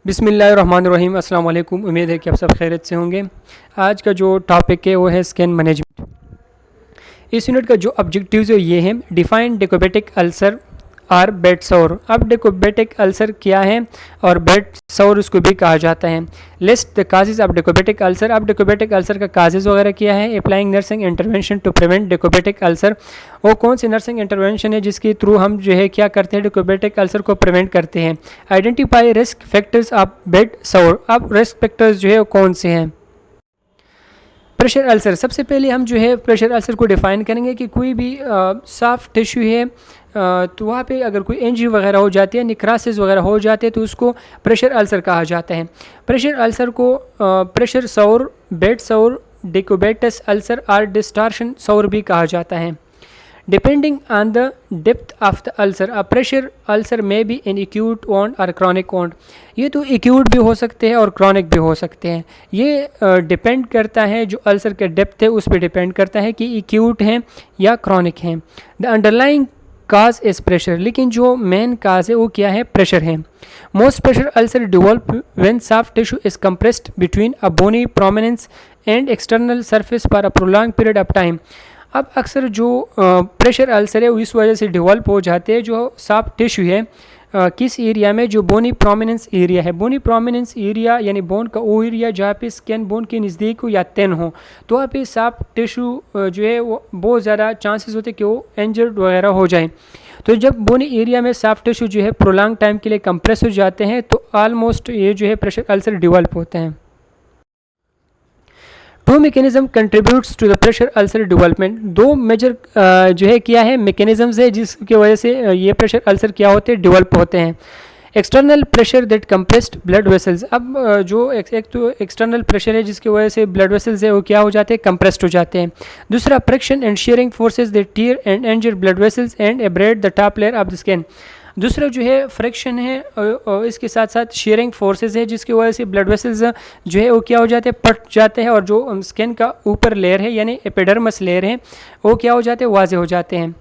बिस्मिल्लाहिर्रहमानिर्रहीम। अस्सलाम वालेकुम। उम्मीद है कि आप सब खैरियत से होंगे। आज का जो टॉपिक है वो है स्किन मैनेजमेंट। इस यूनिट का जो ऑब्जेक्टिव्स है ये है डिफाइन डिकोबेटिक अल्सर और बेड सौर। अब डिकोबेटिक अल्सर क्या है और बेड सौर उसको भी कहा जाता है। List the causes of decubitus ulcer. अब डिकोबेटिक अल्सर का काजेज वगैरह क्या है। Applying nursing intervention to prevent decubitus ulcer. वो कौन सी नर्सिंग इंटरवेंशन है जिसके थ्रू हम जो है क्या करते हैं, डिकोबेटिक अल्सर को प्रिवेंट करते हैं। Identify risk factors of bed सौर। अब रिस्क फैक्टर्स जो है वो कौन से हैं। प्रेशर अल्सर, सबसे पहले हम जो है प्रेशर अल्सर को डिफ़ाइन करेंगे कि कोई भी सॉफ्ट टिश्यू है तो वहाँ पे अगर कोई इंजरी वगैरह हो जाती है, निक्रासिस वगैरह हो जाते हैं तो उसको प्रेशर अल्सर कहा जाता है। प्रेशर अल्सर को प्रेशर सौर, बेड सौर, डिकोबेटस अल्सर और डिस्टार्शन सौर भी कहा जाता है। Depending on the depth of the ulcer, a pressure ulcer में बी इन एक्यूट वॉन्ड और क्रॉनिक वॉन्ड। ये तो एक्यूट भी हो सकते हैं और क्रॉनिक भी हो सकते हैं। ये डिपेंड करता है, जो अल्सर का डेप्थ है उस पर डिपेंड करता है कि एक्यूट हैं या क्रॉनिक हैं। The underlying cause is pressure, लेकिन जो मेन काज है वो क्या है, प्रेशर है। Most pressure ulcer develop when soft tissue is compressed between a bony prominence and external surface for a prolong period of time. अब अक्सर जो प्रेशर अल्सर है वो इस वजह से डेवलप हो जाते हैं, जो सॉफ्ट टिश्यू है किस एरिया में, जो बोनी प्रोमिनेंस एरिया है। बोनी प्रोमिनेंस एरिया यानी बोन का वो एरिया जहाँ पे स्किन बोन के नज़दीक हो या थिन हो, तो वहाँ पे सॉफ्ट टिश्यू जो है वो बहुत ज़्यादा चांसेस होते हैं कि वो इंजर्ड वगैरह हो जाए। तो जब बोनी एरिया में सॉफ्ट टिश्यू जो है प्रोलॉन्ग टाइम के लिए कंप्रेस हो जाते हैं तो ऑलमोस्ट ये जो है प्रेशर अल्सर डेवलप होते हैं। Two mechanism contributes to the pressure ulcer development. दो मेजर जो है क्या है, मैकेनिज्म्स है जिसकी वजह से ये प्रेशर अल्सर क्या होते हैं, डेवलप होते हैं। External pressure that compressed blood vessels. अब जो एक तो एक्सटर्नल प्रेशर है जिसकी वजह से ब्लड वेसल्स है वो क्या हो जाते हैं, कंप्रेस्ड हो जाते हैं। दूसरा friction and shearing forces that tear and injure blood vessels and abrade the top layer of the skin. दूसरा जो है फ्रिक्शन है और इसके साथ साथ शेयरिंग फोर्सेस है जिसकी वजह से ब्लड वेसल्स जो है वो क्या हो जाते हैं, पट जाते हैं और जो स्किन का ऊपर लेयर है यानी एपिडर्मस लेयर है वो क्या हो जाते हैं, वाजे हो जाते हैं।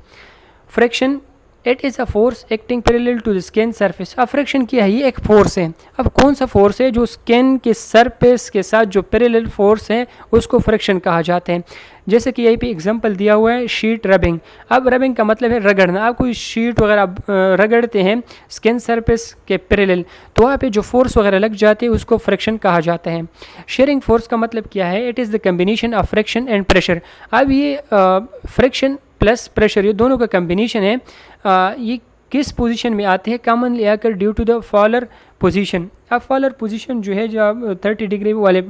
Friction it is a force acting parallel to the skin surface. अब फ्रिक्शन क्या है, ये एक फोर्स है। अब कौन सा फोर्स है, जो स्किन के सरफेस के साथ जो पैरेलल फोर्स है उसको फ्रिक्शन कहा जाता है। जैसे कि यहीं पे एग्जांपल दिया हुआ है शीट रबिंग। अब रबिंग का मतलब है रगड़ना। आप कोई शीट वगैरह रगड़ते हैं स्किन सरफेस के पैरेलल तो वहाँ पे जो फोर्स वगैरह लग जाती है उसको फ्रिक्शन कहा जाता है। शेयरिंग फोर्स का मतलब क्या है, it is the combination of friction and pressure. अब ये फ्रिक्शन प्लस प्रेशर ये दोनों का कम्बिनेशन है। ये किस पोजीशन में आते हैं, कॉमनली आकर due to the Fowler position. अब फॉलर पोजीशन जो है, जब 30 डिग्री वाले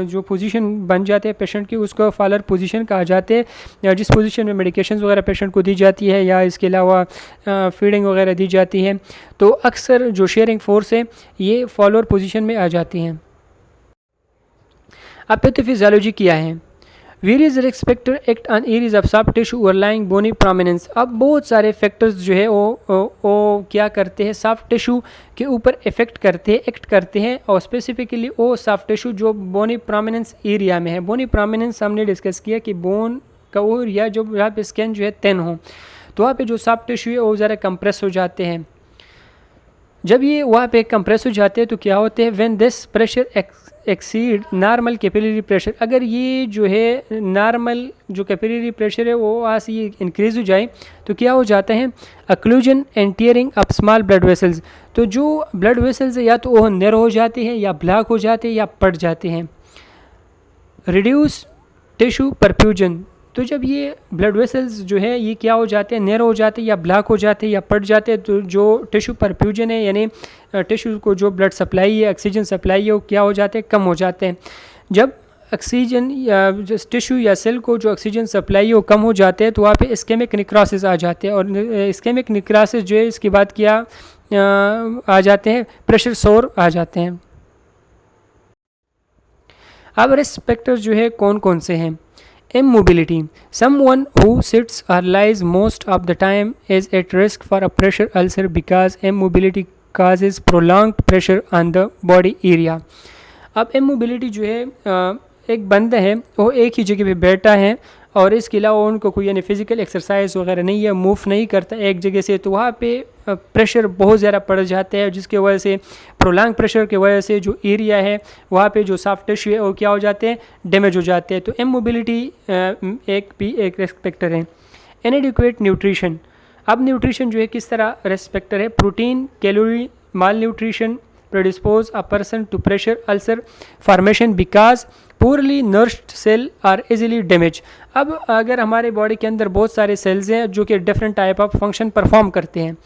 जो पोजीशन बन जाते हैं पेशेंट की उसको फॉलर पोजीशन कहा जाते हैं, जिस पोजीशन में मेडिकेशंस वगैरह पेशेंट को दी जाती है या इसके अलावा फीडिंग वगैरह दी जाती है, तो अक्सर जो शेयरिंग फोर्स है ये फॉलर पोजीशन में आ जाती हैं। अब पैथोफिजियोलॉजी क्या है, various risk factor act on areas of soft tissue overlying bony prominence. अब बहुत सारे फैक्टर्स जो है वो क्या करते हैं, सॉफ्ट टिश्यू के ऊपर इफेक्ट करते हैं, एक्ट करते हैं, और स्पेसिफिकली वो सॉफ्ट टिश्यू जो बोनी प्रोमिनेंस एरिया में है। बोनी प्रोमिनेंस हमने डिस्कस किया कि बोन का वो एरिया जो यहाँ पे स्किन जो है थिन हो, तो वहाँ पे जो सॉफ्ट टिश्यू है वो ज़रा कंप्रेस हो जाते हैं। जब ये वहाँ पे कंप्रेस हो जाते हैं तो क्या होते हैं, when this pressure exceed normal capillary pressure. अगर ये जो है नॉर्मल जो कैपिलरी प्रेशर है वो वहाँ से ये इंक्रीज़ हो जाए तो क्या हो जाता है, occlusion and tearing of small blood vessels. तो जो ब्लड वेसल्स या तो वो नैरो हो जाते हैं या ब्लॉक हो जाते हैं या पट जाते हैं। Reduce tissue perfusion. तो जब ये ब्लड वेसल्स जो है ये क्या हो जाते हैं, नैरो हो जाते हैं या ब्लॉक हो जाते हैं या पट जाते हैं, तो जो टिश्यू परफ्यूजन है यानी टिश्यू को जो ब्लड सप्लाई है, ऑक्सीजन सप्लाई है, वो क्या हो जाते हैं, कम हो जाते हैं। जब ऑक्सीजन या टिश्यू या सेल को जो ऑक्सीजन सप्लाई है वो कम हो जाते हैं तो वहाँ पे इस्केमिक निक्रोसिस आ जाते हैं, और इस्केमिक निक्रोसिस जो है इसके बाद क्या आ जाते हैं, प्रेशर सोर आ जाते हैं। अब रिस्क फैक्टर्स जो है कौन कौन से हैं। Immobility. Someone who sits or lies most of the time is at risk for a pressure ulcer because immobility causes prolonged pressure on the body area. अब immobility जो है एक बंदा है वो एक ही जगह पे बैठा है और इसके अलावा उनको कोई यानी फ़िज़िकल एक्सरसाइज वगैरह नहीं है, मूव नहीं करता एक जगह से, तो वहाँ पे प्रेशर बहुत ज़्यादा पड़ जाता है, जिसकी वजह से प्रोलॉन्ग प्रेशर की वजह से जो एरिया है वहाँ पे जो सॉफ्ट टिश्यू है वो क्या हो जाते हैं, डैमेज हो जाते हैं। तो इमोबिलिटी एक रिस्क फैक्टर है। इनएडिक्वेट न्यूट्रिशन, अब न्यूट्रिशन जो है किस तरह रिस्क फैक्टर है, protein, calorie, mall nutrition predispose a person to pressure ulcer formation because poorly nourished cell are easily damaged। अब अगर हमारे बॉडी के अंदर बहुत सारे सेल्स हैं जो कि different type of function perform करते हैं,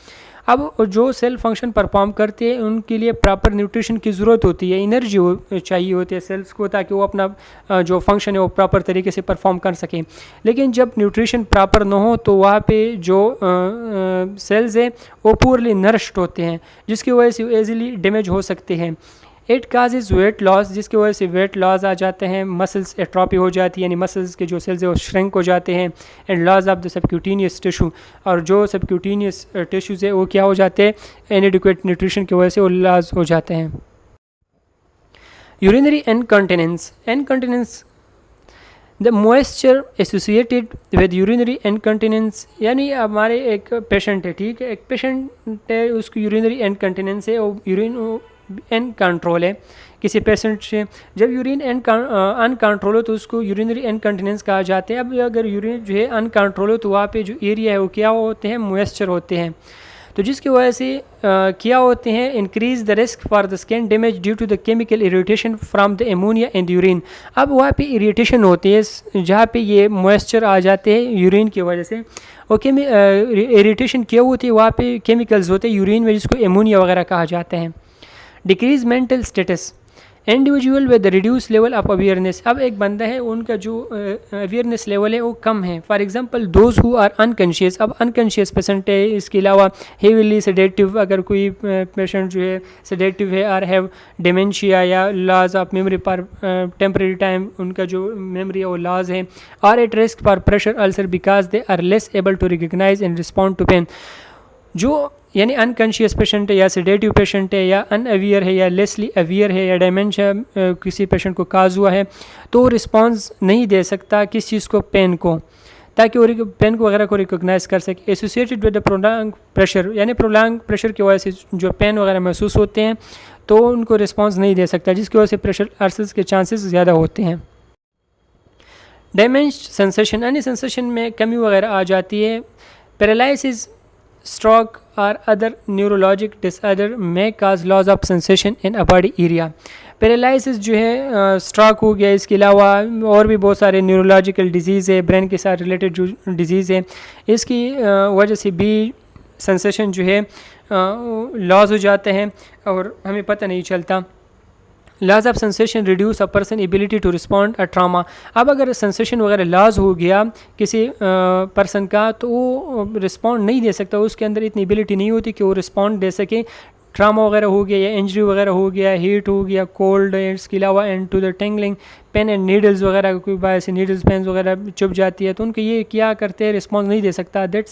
अब जो सेल फंक्शन परफॉर्म करते हैं उनके लिए प्रॉपर न्यूट्रिशन की ज़रूरत होती है, एनर्जी चाहिए होती है सेल्स को, ताकि वो अपना जो फंक्शन है वो प्रॉपर तरीके से परफॉर्म कर सकें। लेकिन जब न्यूट्रिशन प्रॉपर ना हो तो वहाँ पे जो सेल्स हैं वो पूरली नरिश्ड होते हैं, जिसकी वजह से ईज़िली डैमेज हो सकते हैं। इट काजेज वेट लॉस, जिसकी वजह से वेट लॉस आ जाते हैं, मसल्स एट्रोपी हो जाती है, यानी मसल्स के जो सेल्स है वो श्रिंक हो जाते हैं, and loss of the subcutaneous tissue, और जो सबक्यूटेनियस टिश्यूज़ है वो क्या हो जाते हैं, इनएडिक्वेट न्यूट्रिशन की वजह से वो लॉस हो जाते हैं। Urinary incontinence, incontinence the moisture associated with urinary incontinence, यानी हमारे एक पेशेंट है, ठीक है, एक पेशेंट है उसको यूरिनरी इनकॉन्टिनेंस है, वो यूरिन अनकंट्रोल है किसी पेशेंट से, जब यूरिन अनकंट्रोल हो तो उसको यूरिनरी इनकॉन्टिनेंस कहा जाता है। अब अगर यूरिन जो है अनकंट्रोल हो तो वहाँ पे जो एरिया है वो क्या होते हैं, मॉइस्चर होते हैं, तो जिसकी वजह से क्या होते हैं, increase the risk for the skin damage due to the chemical irritation from the ammonia and urine. अब वहाँ पे इरिटेशन होती है जहाँ पे ये मॉइस्चर आ जाते हैं यूरिन की वजह से, ओके इरिटेशन क्या होती है, वहाँ पे केमिकल्स होते हैं यूरिन में जिसको एमोनिया वगैरह कहा जाता है। Decrease mental status, individual with reduce level of awareness, अब एक बंदा है उनका जो अवेयरनेस लेवल है वो कम है, for example those who are unconscious, अब अनकॉन्शियस पेशेंट है, इसके अलावा हेवीली सेडेटिव, अगर कोई पेशेंट जो है सेडेटिव है, और हैव डिमेंशिया या लॉस ऑफ मेमोरी पर टेम्परेरी टाइम, उनका जो मेमोरी है वो लॉस है, और at risk for pressure ulcer because they are less able to recognise and respond to pain. जो यानी अनकॉन्शियस पेशेंट है या सेडेटिव पेशेंट है या अनअवियर है या लेसली अवियर है या डिमेंशिया किसी पेशेंट को काज हुआ है, तो रिस्पॉन्स नहीं दे सकता किस चीज़ को, पेन को, ताकि वो पेन को वगैरह को रिकॉग्नाइज कर सके। Associated with the prolong pressure, यानी प्रोलॉन्ग प्रेशर की वजह से जो पेन वगैरह महसूस होते हैं तो उनको रिस्पॉन्स नहीं दे सकता, जिसकी वजह से प्रेशर अल्सर्स के चांसेस ज़्यादा होते हैं। डैमेज सेंसेशन, यानी सेंसेशन में कमी वगैरह आ जाती है। Paralysis, stroke or other neurologic disorder may cause loss of sensation in a body area। Paralysis जो है स्ट्रोक हो गया, इसके अलावा और भी बहुत सारे न्यूरोलॉजिकल डिजीज़ है, ब्रेन के साथ रिलेटेड जो डिजीज़ है, इसकी वजह से भी सेंसेशन जो है लॉस हो जाते हैं और हमें पता नहीं चलता। Loss of sensation reduce a person ability to respond a trauma, अब अगर सेंसेशन वगैरह लॉस हो गया किसी पर्सन का तो वो रिस्पॉन्ड नहीं दे सकता, उसके अंदर इतनी एबिलिटी नहीं होती कि वो रिस्पॉन्ड दे सके। ट्रामा वगैरह हो गया या इंजरी वगैरह हो गया, हीट हो गया, कोल्ड, इसके अलावा and to the tingling, pain and needles वगैरह, कोई बाय से नीडल्स पेन्स वगैरह चुभ जाती है तो उनके ये क्या करते हैं, रिस्पॉन्स नहीं दे सकता। That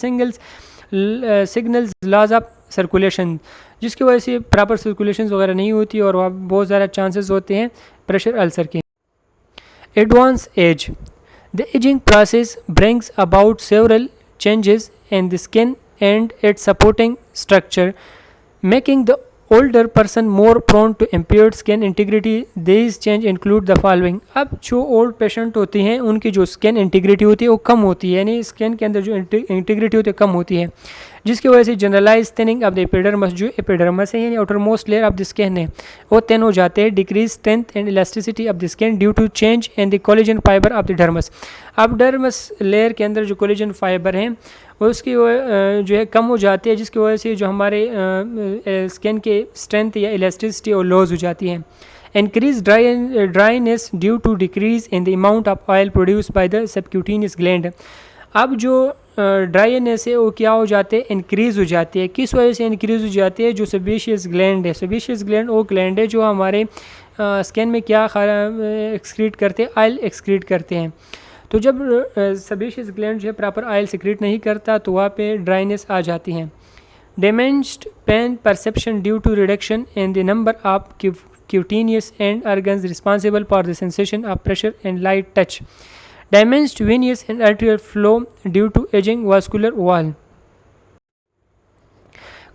signals loss of circulation, जिसकी वजह से प्रॉपर सर्कुलेशन वगैरह नहीं होती और वहाँ बहुत ज़्यादा चांसेस होते हैं प्रेशर अल्सर के। Advance age, the ageing process brings about several changes in the skin and its supporting structure making the older person more prone to impaired skin integrity। These change include the following। अब जो old patient होती हैं उनकी जो skin integrity होती है वो कम होती है, यानी स्किन के अंदर जो इंटीग्रिटी होती है कम होती है, जिसकी वजह से generalise thinning of the epidermis, जो एपिडर्मस है यानी outer most layer of the skin है वो थिन हो जाते हैं। Decrease strength and elasticity of the skin due to change in the collagen fibre of the dermis. अब डर्मस लेयर के अंदर जो कोलेजन फाइबर हैं वो उसकी जो है कम हो जाती है, जिसकी वजह से जो हमारे स्किन के स्ट्रेंथ या इलास्टिसिटी और लॉस हो जाती है। Increase dryness due to decrease in the amount of oil produce by the subcutaneous gland. अब जो ड्राइनेस है वो क्या हो जाते हैं, इंक्रीज़ हो जाती है। किस वजह से इंक्रीज़ हो जाती है, जो सेबेशियस ग्लैंड है, सेबेशियस ग्लैंड वो ग्लैंड है जो हमारे स्किन में क्या एक्सक्रीट करते हैं, ऑयल एक्सक्रीट करते हैं। तो जब सेबेशियस ग्लैंड जो है प्रॉपर ऑयल सिक्रीट नहीं करता तो वहाँ पे ड्राइनेस आ जाती है। Damaged pain perception due to reduction in the number of cutaneous end organs responsible for the sensation of pressure and light touch. diminished venous and arterial flow due to aging vascular wall.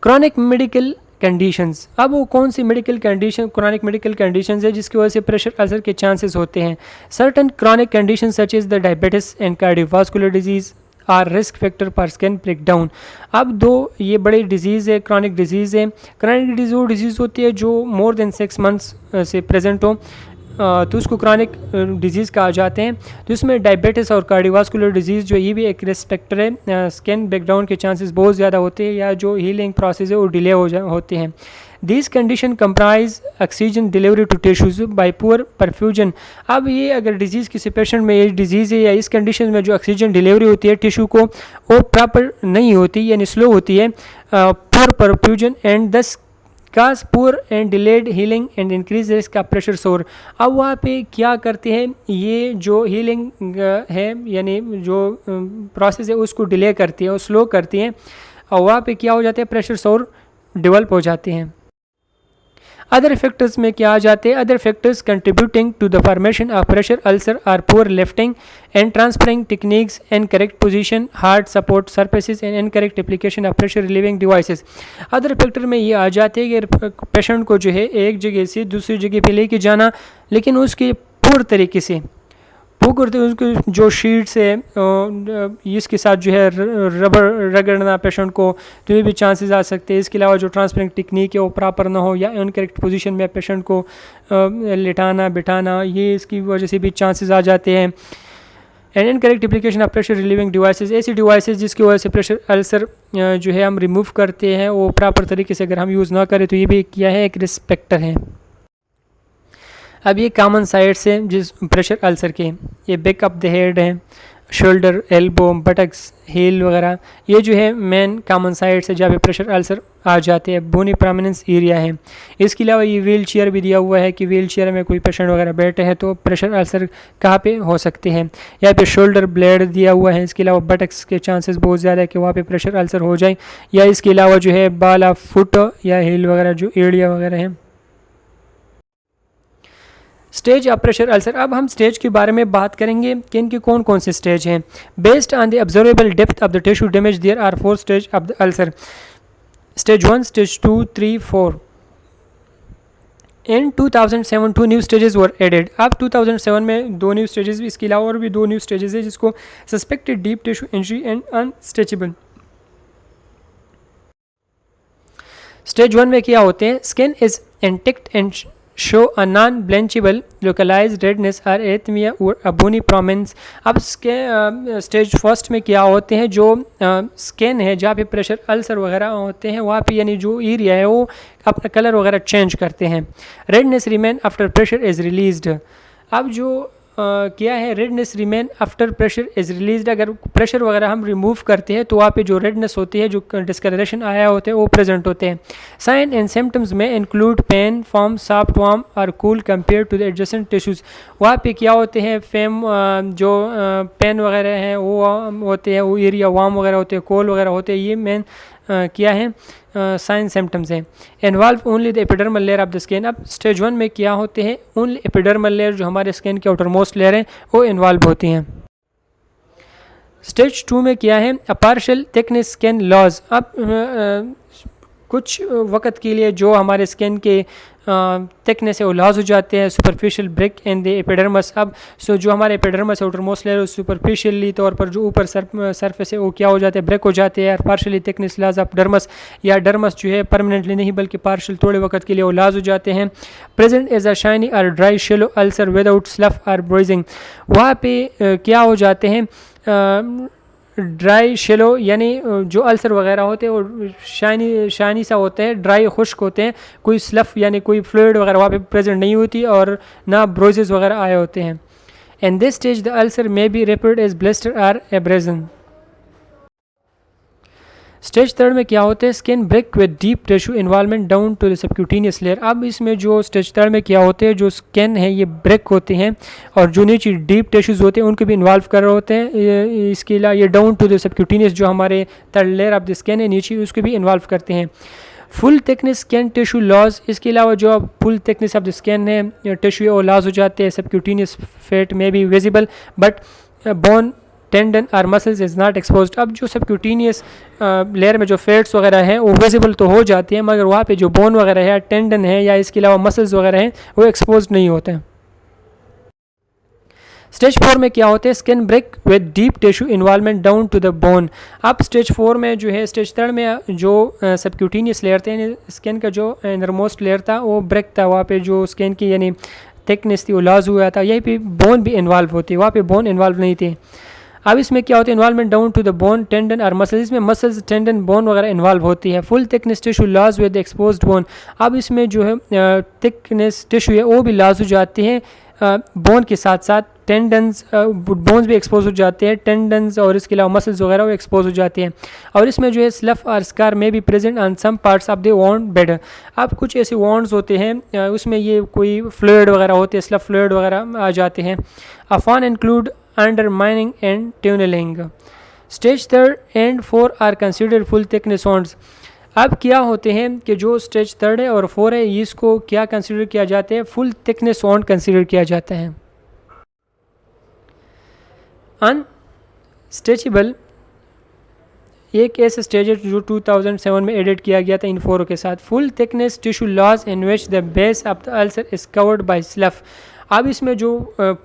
Chronic medical conditions, अब वो कौन सी medical condition chronic medical conditions है जिसकी वजह से pressure ulcer के chances होते हैं. Certain chronic condition such is the diabetes and cardiovascular disease are risk factor पर स्किन ब्रेकडाउन. अब दो ये बड़े डिजीज़ है, क्रॉनिक डिजीज़ है. क्रॉनिक डिजीज़ वो डिजीज़ होती है जो मोर देन 6 मंथ्स से प्रेजेंट हो, तो उसको क्रॉनिक डिजीज़ कहा जाते हैं. तो इसमें डायबिटिस और कार्डियोवास्कुलर डिजीज़ जो ये भी एक रिस्क फैक्टर है. स्किन ब्रेकडाउन के चांसेस बहुत ज़्यादा होते हैं या जो हीलिंग प्रोसेस है वो डिले होते हैं. This condition compromise oxygen delivery to tissues by poor perfusion. अब ये अगर डिजीज़ किसी पेशेंट में ये डिजीज़ है या इस कंडीशन में जो ऑक्सीजन डिलीवरी होती है टिश्यू को वो प्रॉपर नहीं होती यानी स्लो होती है, poor perfusion and thus cause poor and delayed healing and increase risk का प्रेशर सोर. अब वहाँ पे क्या करते हैं, ये जो हीलिंग है यानी जो प्रोसेस है उसको डिले करती है और स्लो करती हैं और वहाँ पे क्या हो जाते हैं, प्रेशर सोर डेवलप हो जाते हैं. अदर फैक्टर्स में क्या आ जाते हैं, other factors contributing to the formation of pressure ulcer are poor lifting and transferring techniques, incorrect position, hard support surfaces and incorrect application of pressure relieving devices. Other factor में ये आ जाते हैं कि पेशेंट को जो है एक जगह से दूसरी जगह पे लेके जाना, लेकिन उसके पूर्ण तरीके से वो करते हैं उसको जो शीट्स है इसके साथ जो है रबर रगड़ना पेशेंट को, तो ये भी चांसेस आ सकते हैं. इसके अलावा जो ट्रांसफरिंग टेक्निक है वो प्रॉपर ना हो या इनकरेक्ट पोजीशन में पेशेंट को लेटाना बिठाना, ये इसकी वजह से भी चांसेस आ जाते हैं. And incorrect application of pressure relieving devices, ऐसी डिवाइसेस जिसकी वजह से प्रेशर अल्सर जो है हम रिमूव करते हैं वो प्रॉपर तरीके से अगर हम यूज़ ना करें तो ये भी क्या है, एक रिस्क फैक्टर है. अब ये कॉमन साइड्स हैं जिस प्रेशर अल्सर के, ये बैक ऑफ द हेड है, शोल्डर, एल्बो, बटक्स, हील वगैरह, ये जो है मेन कॉमन साइड्स है जहाँ पे प्रेशर अल्सर आ जाते हैं. बोनी प्रोमिनेंस एरिया है. इसके अलावा ये व्हील चेयर भी दिया हुआ है कि व्हील चेयर में कोई पेशेंट वगैरह बैठे हैं तो प्रेशर अल्सर कहाँ पे हो सकते हैं. यहाँ पे शोल्डर ब्लेड दिया हुआ है. इसके अलावा बटक्स के चांसेस बहुत ज़्यादा है कि वहाँ पे प्रेशर अल्सर हो जाए. या इसके अलावा जो है बाल ऑफ फुट या हील वगैरह जो एरिया वगैरह है. स्टेज ऑफ प्रेशर अल्सर, अब हम स्टेज के बारे में बात करेंगे कि इनके कौन कौन से स्टेज हैं. Based on the observable depth of the tissue damage there are 4 stage of the ulcer. Stage 1, stage 2, 3, 4. In 2007 2 new stages were added. अब 2007 में 2 न्यू स्टेजेस, इसके अलावा और भी 2 न्यू स्टेजेस है जिसको suspected deep tissue injury and unstageable. Stage 1 में क्या होते हैं, skin is intact and show a non blanchable localised redness और एथमिया और अबोनी प्रोमिनेंस. अब स्टेज फर्स्ट में क्या होते हैं, जो स्किन है जहाँ पे प्रेशर अल्सर वगैरह होते हैं वहाँ पे यानी जो एरिया है वो अपना कलर वगैरह चेंज करते हैं. Redness remain after pressure is released. अब जो क्या है, redness remain after pressure is released. अगर प्रेशर वगैरह हम रिमूव करते हैं तो वहाँ पे जो रेडनेस होती है, जो डिस्कलरेशन आया होते हैं वो प्रेजेंट होते हैं. साइन एंड सिम्टम्स में include pain, form soft warm और cool compare to the adjacent tissues. वहाँ पे क्या होते हैं, जो पेन वगैरह हैं वो होते हैं, वो एरिया वार्म वगैरह होते हैं, कोल वगैरह होते हैं. ये मेन क्या है, साइन सिम्टम्स हैं. Involve only the epidermal layer of the skin. अब स्टेज 1 में क्या होते हैं, ओनली एपिडर्मल लेयर जो हमारे स्किन के आउटर मोस्ट लेयर हैं वो इन्वॉल्व होती हैं. स्टेज 2 में क्या है, a partial thickness skin loss. अब कुछ वक्त के लिए जो हमारे स्किन के थिकनेस है वो लॉस हो जाते हैं. Superficial break in the epidermis. अब जो हमारे epidermis outer most layer superficially तौर पर जो ऊपर सरफेस है वो क्या हो जाते हैं, ब्रेक हो जाते हैं. Partially thickness loss of dermis, या डर्मस जो है परमानेंटली नहीं बल्कि पार्शियल थोड़े वक्त के लिए वो लॉस हो जाते हैं. प्रेजेंट एज अ शाइनी और ड्राई शेलो अल्सर विदाउट स्लफ और ब्रोइजिंग. वहाँ पे क्या हो जाते हैं, ड्राई शेलो यानी जो अल्सर वगैरह होते हैं वो शाइनी सा होते हैं, ड्राई खुश्क होते हैं, कोई स्लफ यानी कोई फ्लूइड वगैरह वहाँ पे प्रेजेंट नहीं होती और ना ब्रोजेस वगैरह आए होते हैं. In this stage the ulcer may be reported as blister और एब्रेजन. स्टेज 3 में क्या होते हैं, skin break with deep tissue involvement down to the subcutaneous layer. अब इसमें जो स्टेज 3 में क्या होते हैं, जो स्किन है ये ब्रेक होते हैं और जो नीचे डीप टिश्यूज होते हैं उनको भी इन्वॉल्व कर रहे होते हैं. इसके अलावा ये डाउन टू द सबक्यूटेनियस जो हमारे third layer of the skin है नीचे उसको भी इन्वॉल्व करते हैं. Full thickness skin tissue loss. इसके अलावा जो full thickness of the skin है टिश्यू वो लॉस हो जाते हैं. सबक्यूटेनियस फैट में भी विजिबल बट बोन टेंडन और मसल्स इज़ नॉट एक्सपोज्ड। अब जो सबक्यूटेनियस लेयर में जो फैट्स वगैरह हैं वो विजिबल तो हो जाती हैं, मगर वहाँ पे जो बोन वगैरह है, टेंडन है या इसके अलावा मसल्स वगैरह हैं वो एक्सपोज नहीं होते हैं। स्टेज 4 में क्या होते हैं, skin break with deep tissue involvement down to the bone. अब स्टेज 4 में जो है, स्टेज 3 में जो सबक्यूटेनियस लेयर थे, स्किन का जो इनरमोस्ट लेयर था वो ब्रेक था, वहाँ पे जो स्किन की यानी थिकनेस थी वो लॉस हुआ था, यहीं पे बोन भी इन्वॉल्व होती है, वहाँ पे बोन इन्वॉल्व नहीं थी। अब इसमें क्या होता है, involvement down to the bone tendon और मसल्स, इसमें मसल्स टेंडन बोन वगैरह इन्वॉल्व होती है। Full thickness tissue loss with exposed bone. अब इसमें जो है थिकनेस टिश्यू है वो भी लॉस हो जाती है बोन के साथ साथ, टेंडन्स बोन्स भी एक्सपोज हो जाते हैं, टेंडन्स और इसके अलावा मसल्स वगैरह वो एक्सपोज हो जाते हैं। और इसमें जो है स्लफ और स्कार में भी present on some parts of the wound bed. अब कुछ ऐसे वॉन्ड्स होते हैं उसमें ये कोई फ्लूइड वगैरह होते हैं, स्लफ फ्लूइड वगैरह आ जाते हैं। Often include undermining and tunnelling. Stage 3 and 4 are considered full thickness wounds. अब क्या होते हैं कि जो स्टेज 3 और 4 है इसको क्या कंसिडर किया जाता है, फुल थिकनेस वॉन्ड कंसिडर किया जाता है। अनस्ट्रेचेबल एक ऐसा स्टेज है जो 2007 में एडिट किया गया था इन 4 के साथ। Full thickness tissue loss in which the base of the ulcer is covered by slough. अब इसमें जो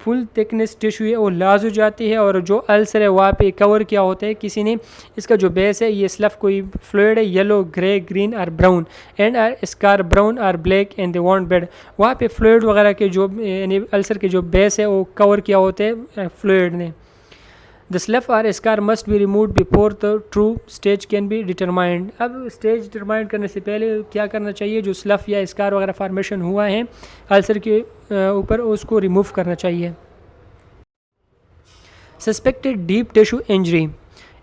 फुल थिकनेस टिश्यू है वो लॉस हो जाती है और जो अल्सर है वहाँ पे कवर क्या होता है किसी ने, इसका जो बेस है ये स्लफ कोई फ्लूइड है, येलो, ग्रे, ग्रीन और brown, and or scar brown और black in the wound bed. वहाँ पे फ्लूइड वगैरह के जो यानी अल्सर के जो बेस है वो कवर किया होते हैं फ्लूइड ने। The slough or scar must be removed before the true stage can be determined। अब स्टेज डिटरमाइन करने से पहले क्या करना चाहिए, जो स्लफ या स्कार वगैरह फॉर्मेशन हुआ है अल्सर के ऊपर उसको रिमूव करना चाहिए। Suspected deep tissue injury.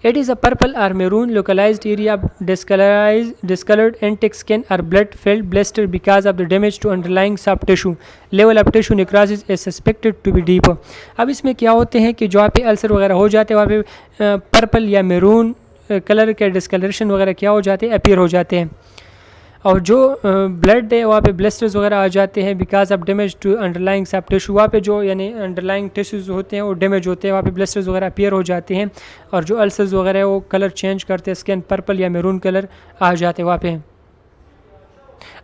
It is a purple or maroon localized area of discolored and thick skin or blood-filled blister because of the damage to underlying soft tissue. Level of tissue necrosis is suspected to be deep। अब इसमें क्या होते हैं कि जो आप पे ulcer वगैरह हो जाते हैं वहाँ पे पर्पल या मेरून कलर के डिस्कलरेशन वगैरह क्या हो जाते हैं, अपीयर हो जाते हैं। और जो ब्लड है वहाँ पे ब्लिस्टर्स वगैरह आ जाते हैं because of damage to underlying sub tissue. वहाँ पे जो यानी अंडरलाइंग टिश्यूज़ होते हैं वो डैमेज होते हैं, वहाँ पे ब्लिस्टर्स वगैरह अपीयर हो जाते हैं और जो अल्सर्स वगैरह है वो कलर चेंज करते हैं, स्किन पर्पल या मैरून कलर आ जाते हैं वहाँ पे।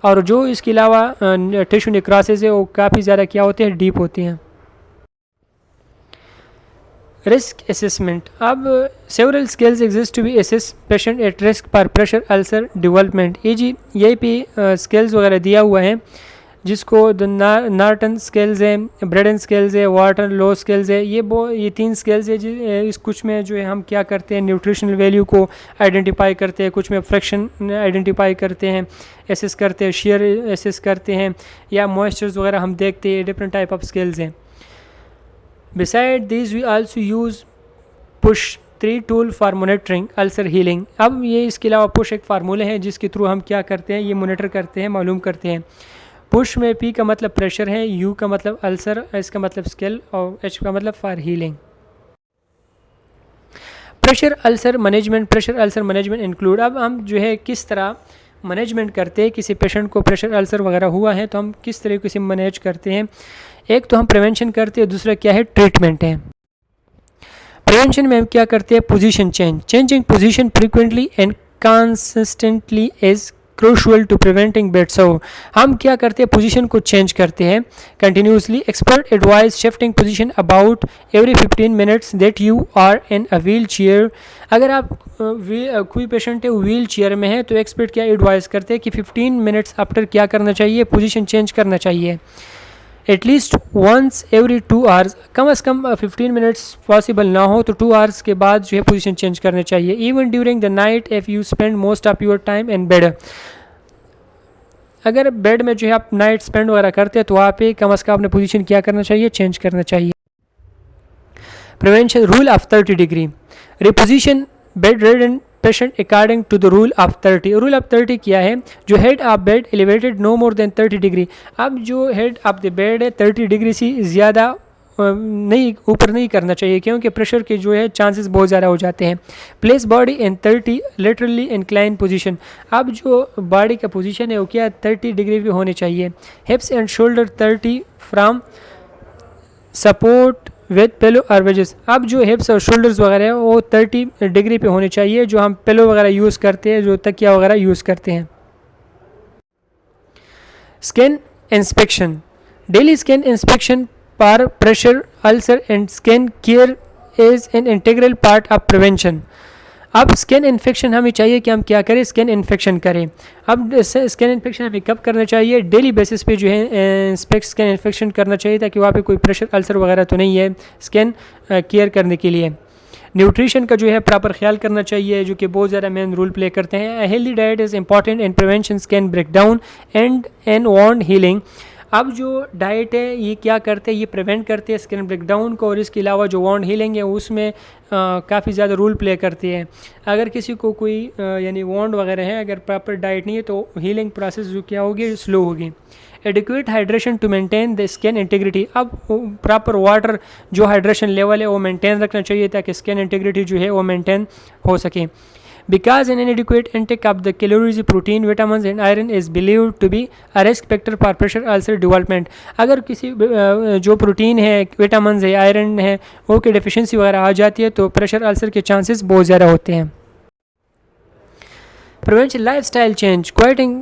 और जो इसके अलावा टिश्यू नेक्रोसिस है वो काफ़ी ज़्यादा क्या होते हैं, डीप होती हैं। Risk assessment. अब several scales exist to be assess patient at risk for pressure ulcer development. ये जी यही पे स्केल्स वगैरह दिया हुआ है जिसको द नॉर्टन स्केल्स है, ब्रेडन स्केल्स है, वाटर लो स्केल्स है। ये 3 स्केल्स है इस कुछ में जो है हम क्या करते हैं, न्यूट्रिशनल वैल्यू को आइडेंटिफाई करते हैं, कुछ में फ्रैक्शन आइडेंटिफाई करते हैं, एसेस करते हैं, शेयर एसेस करते हैं या मॉइस्चर्स वगैरह हम देखते हैं। डिफरेंट टाइप ऑफ स्केल्स हैं। Beside these we also use push 3 tool for monitoring ulcer healing। अब ये इसके अलावा पुश एक फार्मूला है जिसके थ्रू हम क्या करते हैं, ये मॉनिटर करते हैं, मालूम करते हैं। पुश में P का मतलब प्रेशर है, U का मतलब अल्सर, S का मतलब स्केल और H का मतलब for healing. Pressure ulcer management include. अब हम जो है किस तरह मैनेजमेंट करते हैं, किसी पेशेंट को प्रेशर अल्सर वगैरह हुआ है तो हम किस तरीके से मैनेज करते हैं। एक तो हम प्रिवेंशन करते हैं, दूसरा क्या है, ट्रीटमेंट है। प्रिवेंशन में हम क्या करते हैं, position changing position frequently and consistently is crucial to preventing bed sore. हम क्या करते हैं, पोजीशन को चेंज करते हैं continuously. Expert advise shifting position about every 15 minutes that you are in a wheelchair. अगर आप कोई पेशेंट है व्हील चेयर में है तो एक्सपर्ट क्या एडवाइस करते हैं कि 15 मिनट्स आफ्टर क्या करना चाहिए, पोजीशन चेंज करना चाहिए। एटलीस्ट वंस एवरी 2 आवर्स, कम से कम 15 मिनट्स पॉसिबल ना हो तो 2 आवर्स के बाद जो है पोजीशन चेंज करनी चाहिए। Even during the night if you spend most of your time in bed. अगर बेड में जो है आप नाइट स्पेंड वगैरह करते हैं तो वहाँ पे कम से कम अपने पोजीशन क्या करना चाहिए, चेंज करना चाहिए। Prevention rule of 30 degree. Reposition bedridden patient according to the rule of 30। Rule of 30 क्या है, जो head of bed elevated no more than 30 degree. अब जो हेड ऑफ द बेड है 30 डिग्री से ज़्यादा नहीं ऊपर नहीं करना चाहिए क्योंकि प्रेशर के जो है चांसेस बहुत ज़्यादा हो जाते हैं। Place body in 30 laterally incline position. अब जो बॉडी का पोजीशन है वो क्या 30 डिग्री पे होनी चाहिए। हिप्स and shoulder 30 from support with pillow और वेजेस। अब जो हिप्स और शोल्डर्स वगैरह है वो 30 डिग्री पे होने चाहिए, जो हम पिलो वगैरह यूज़ करते हैं, जो तकिया वगैरह यूज़ करते हैं। Skin inspection, daily skin inspection पर pressure ulcer and skin care is an integral part of prevention. अब स्किन इन्फेक्शन हमें चाहिए कि हम क्या करें, स्किन इन्फेक्शन करें। अब स्किन इन्फेक्शन हमें कब करना चाहिए, डेली बेसिस पे जो है स्किन इन्फेक्शन करना चाहिए, ताकि वहाँ पे कोई प्रेशर अल्सर वगैरह तो नहीं है, स्किन केयर करने के लिए। न्यूट्रिशन का जो है प्रॉपर ख्याल करना चाहिए, जो कि बहुत ज़्यादा मेन रोल प्ले करते हैं। Healthy diet is important in prevention skin breakdown and an wound healing. अब जो डाइट है ये क्या करते हैं, ये प्रिवेंट करते हैं स्किन ब्रेकडाउन को, और इसके अलावा जो वॉन्ड हीलिंग है उसमें काफ़ी ज़्यादा रोल प्ले करती है। अगर किसी को कोई यानी वॉन्ड वगैरह है, अगर प्रॉपर डाइट नहीं है तो हीलिंग प्रोसेस जो क्या होगी, स्लो होगी। Adequate hydration to maintain the skin integrity. अब प्रॉपर वाटर जो हाइड्रेशन लेवल है वो मेंटेन रखना चाहिए, ताकि स्किन इंटीग्रिटी जो है वो मेंटेन हो सके। Because an inadequate intake of the calories, protein, vitamins and iron is believed to be a risk factor for pressure ulcer development। अगर किसी जो प्रोटीन है, विटामिन है, आयरन है, वो की डिफिशियंसी वगैरह आ जाती है तो प्रेशर अल्सर के चांसेस बहुत ज़्यादा होते हैं। Prevention lifestyle change, quitting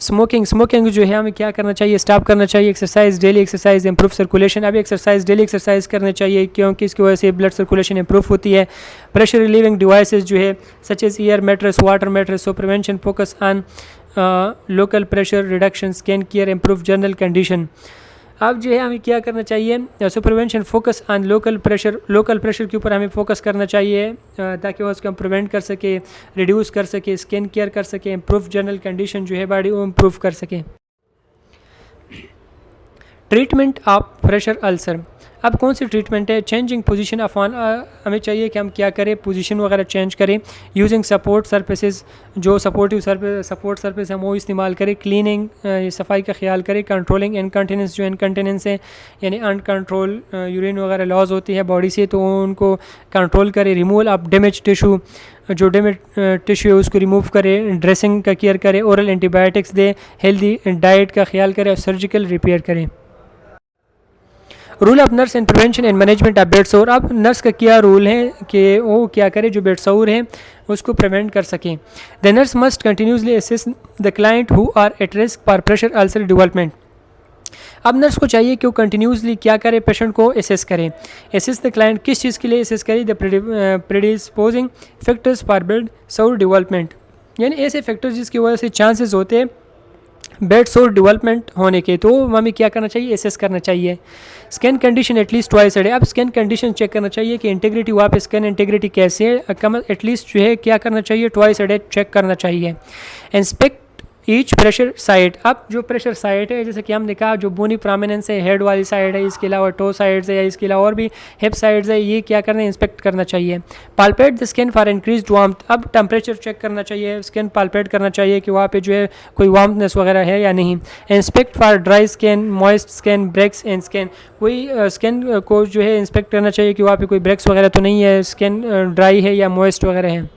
smoking जो है हमें क्या करना चाहिए, स्टॉप करना चाहिए। Exercise, daily exercise improve circulation. अब एक्सरसाइज, डेली एक्सरसाइज करना चाहिए, क्योंकि इसकी वजह से ब्लड सर्कुलेशन इंप्रूव होती है। प्रेशर रिलीविंग डिवाइसेस जो है such as air mattress, water mattress. So prevention focus on local pressure reduction, skin care, improve general condition. अब जो है हमें क्या करना चाहिए, so prevention focus on local pressure के ऊपर हमें फोकस करना चाहिए, ताकि वो उसको हम प्रिवेंट कर सके, रिड्यूस कर सके, स्किन केयर कर सके, इम्प्रूव जनरल कंडीशन जो है बॉडी वो इम्प्रूव कर सके। Treatment of pressure ulcer. अब कौन सी ट्रीटमेंट है, चेंजिंग पोजीशन ऑफ ऑन, हमें चाहिए कि हम क्या करें, पोजीशन वगैरह चेंज करें। यूजिंग सपोर्ट सरफेसेस, जो सपोर्ट सरफेस हम वो इस्तेमाल करें। क्लीनिंग, सफाई का ख्याल करें। कंट्रोलिंग इनकंटिनेंस, जो इनकंटिनेंस है यानी अनकंट्रोल यूरिन वगैरह लॉस होती है बॉडी से, तो उनको कंट्रोल करें। रिमूवल ऑफ डैमेज टिशू, जो डैमेज टिश्यू है उसको रिमूव करें। ड्रेसिंग का केयर करें। ओरल एंटीबायोटिक्स दें। हेल्दी डाइट का ख्याल करें और सर्जिकल रिपेयर करें। Rule of nurse in prevention and management of bed सोर। अब नर्स का क्या रूल है कि वो क्या करे, जो बेड सोर है उसको प्रिवेंट कर सकें। The nurse must continuously assist the client who are at risk for pressure ulcer development. अब नर्स को चाहिए कि वो कंटिन्यूसली क्या करे, पेशेंट को असेस करें। असेस द क्लाइंट, किस चीज़ के लिए असेस करें, the predisposing factors for bed sore development, यानी ऐसे फैक्टर्स जिसकी वजह से चांसेस होते हैं बेड सोर डेवलपमेंट होने के, तो हमें क्या करना चाहिए, असेस करना चाहिए। Skin condition at least twice a day. अब स्किन कंडीशन चेक करना चाहिए कि इंटीग्रिटी वहाँ पे स्किन इंटीग्रिटी कैसे है, कम एटलीस्ट जो है क्या करना चाहिए, ट्वाइस अ डे चेक करना चाहिए। Inspect each pressure side. अब जो प्रेशर साइड है, जैसे कि हमने कहा जो बोनी प्रोमिनेंस है, हेड वाली साइड है, इसके अलावा टो साइड्स है, या इसके अलावा और भी हिप साइड्स है, ये क्या करना है, इंस्पेक्ट करना चाहिए। Palpate the skin for increase warmth. अब टेम्परेचर चेक करना चाहिए, स्किन पालपेट करना चाहिए कि वहाँ पे जो है कोई वार्मनेस वगैरह है या नहीं। Inspect for dry skin, moist skin, breaks and skin. कोई स्किन को जो है इंस्पेक्ट करना चाहिए कि वहाँ पे कोई ब्रेक्स वगैरह तो नहीं है, स्किन ड्राई है या मॉइस्ट वगैरह है।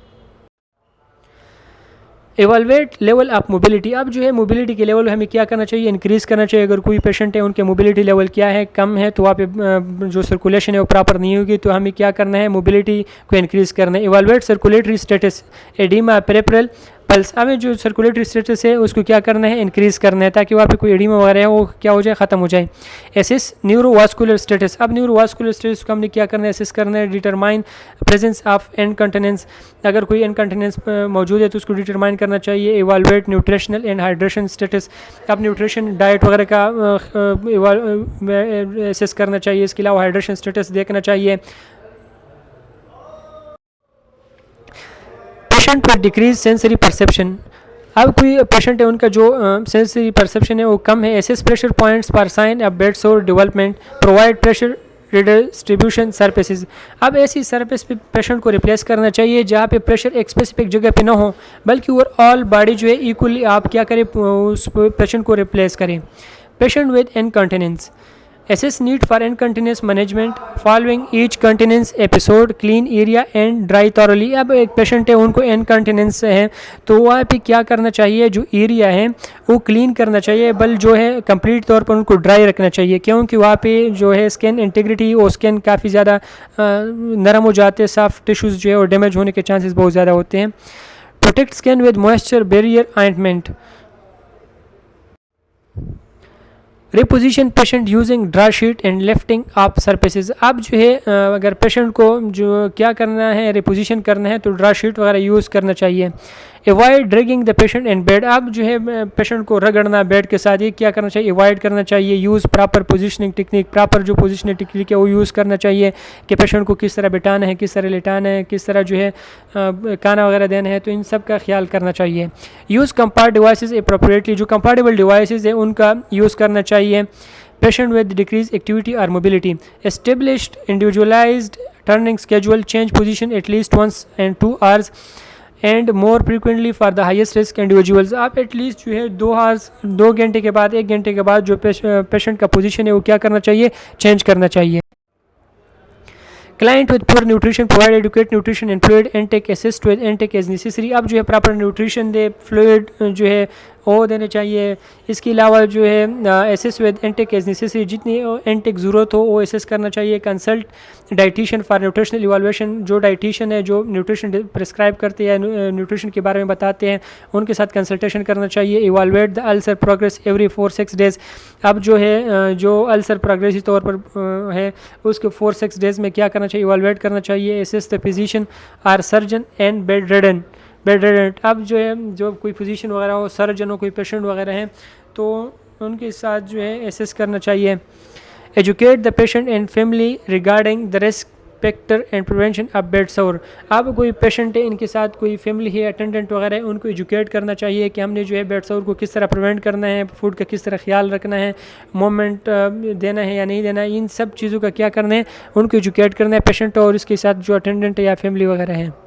एवलवेट लेवल ऑफ मोबिलिटी। अब जो है मोबिलिटी के लेवल हमें क्या करना चाहिए, इंक्रीज़ करना चाहिए। अगर कोई पेशेंट है उनके मोबिलिटी लेवल क्या है, कम है, तो वहाँ पे जो सर्कुलेशन है वो प्रॉपर नहीं होगी, तो हमें क्या करना है, मोबिलिटी को इंक्रीज़ करना है। Evaluate circulatory status, oedema, peripheral pulse. हमें जो सर्कुलेटरी स्टेटस है उसको क्या करना है, इंक्रीज़ करना है, ताकि वहाँ पे कोई एडिमा वगैरह है वो क्या हो जाए, ख़त्म हो जाए। एसिस न्यूरोवास्कुलर स्टेटस। अब न्यूरोवास्कुलर स्टेटस को हमने क्या करना है, एसिस करना है। Determine presence of incontinence. अगर कोई इनकंटिनेंस मौजूद है तो उसको डिटरमाइन करना चाहिए। Evaluate nutritional and hydration status. अब न्यूट्रिशन डाइट वगैरह का एसेस करना चाहिए। इसके अलावा हाइड्रेशन स्टेटस देखना चाहिए। Patient with decrease sensory perception. अब कोई पेशेंट है उनका जो सेंसरी परसेप्शन है वो कम है। Assess pressure points for sign of bed sore development. Provide pressure redistribution surfaces. अब ऐसी सरफेस पे पेशेंट को रिप्लेस करना चाहिए जहाँ पे प्रेशर एक स्पेसिफिक जगह पे ना हो, बल्कि ओवरऑल बॉडी जो है इक्वली आप क्या करें, उस पेशेंट को रिप्लेस करें। Patient with incontinence. Assess need for incontinence management following each continence episode, clean area and dry thoroughly। अब एक पेशेंट है उनको इनकंटिनेंस है तो वहाँ पे क्या करना चाहिए, जो एरिया है वो क्लीन करना चाहिए, बल जो है कंप्लीट तौर पर उनको ड्राई रखना चाहिए, क्योंकि वहाँ पे जो है स्किन इंटीग्रिटी और स्किन काफ़ी ज़्यादा नरम हो जाते हैं, सॉफ्ट टिश्यूज़ जो है और डैमेज होने के चांसेस बहुत ज़्यादा होते हैं। Protect skin with moisture barrier ointment. Reposition patient using draw sheet and lifting up surfaces. अब जो है अगर पेशेंट को जो क्या करना है, रिपोजिशन करना है तो ड्रा शीट वगैरह यूज़ करना चाहिए। Avoid dragging the patient in bed. अब जो है पेशेंट को रगड़ना बेड के साथ, ये क्या करना चाहिए, अवॉइड करना चाहिए। Use proper positioning technique, proper जो पोजीशनिंग टेक्निक है वो यूज़ करना चाहिए कि पेशेंट को किस तरह बिठाना है, किस तरह लेटाना है, किस तरह जो है खाना वगैरह देना है, तो इन सब का ख्याल करना चाहिए। यूज़ कंपार्ट डिवाइसेस अप्रोप्रिएटली, जो कंपार्टेबल डिवाइसेस है उनका यूज़ करना चाहिए। पेशेंट विद डिक्रीज एक्टिविटी और mobility. Established individualized turning schedule, change position at least once and 2 hours and more frequently for the highest risk individuals. आप एटलीस्ट जो है 2 hours 2 घंटे के बाद 1 घंटे के बाद जो पेशेंट का पोजीशन है वो क्या करना चाहिए, चेंज करना चाहिए। Client with poor nutrition provide educate nutrition and fluid intake, assist with intake as necessary. अब जो है प्रॉपर न्यूट्रिशन दे, फ्लूइड जो है वो देने चाहिए। इसके अलावा जो है assist with intake as necessary, जितनी इनटेक ज़रूरत हो वो असिस्ट करना चाहिए। Consult dietitian for nutritional evaluation, जो डाइटिशियन है जो न्यूट्रिशन प्रिस्क्राइब करते हैं, न्यूट्रिशन के बारे में बताते हैं, उनके साथ कंसल्टेशन करना चाहिए। Evaluate the ulcer progress every 4-6 days। अब जो है जो अल्सर प्रोग्रेसिव तौर पर है उसके 4-6 days में क्या करना चाहिए, इवालुएट करना चाहिए। Assist the physician or surgeon and bedridden. अब जो है जो कोई फिजिशियन वगैरह हो, सर्जन हो, कोई पेशेंट वगैरह हैं तो उनके साथ जो है असेस करना चाहिए। Educate the patient and family regarding the risk factor and prevention of bed सोर। अब कोई पेशेंट है, इनके साथ कोई फैमिली है, अटेंडेंट वगैरह है, उनको एजुकेट करना चाहिए कि हमने जो है बेड सोर को किस तरह प्रिवेंट करना है, फूड का किस तरह ख्याल रखना है, मोमेंट देना है या नहीं देना है, इन सब चीज़ों का क्या करना है, उनको एजुकेट करना है पेशेंट और इसके साथ जो अटेंडेंट है या फैमिली वगैरह है।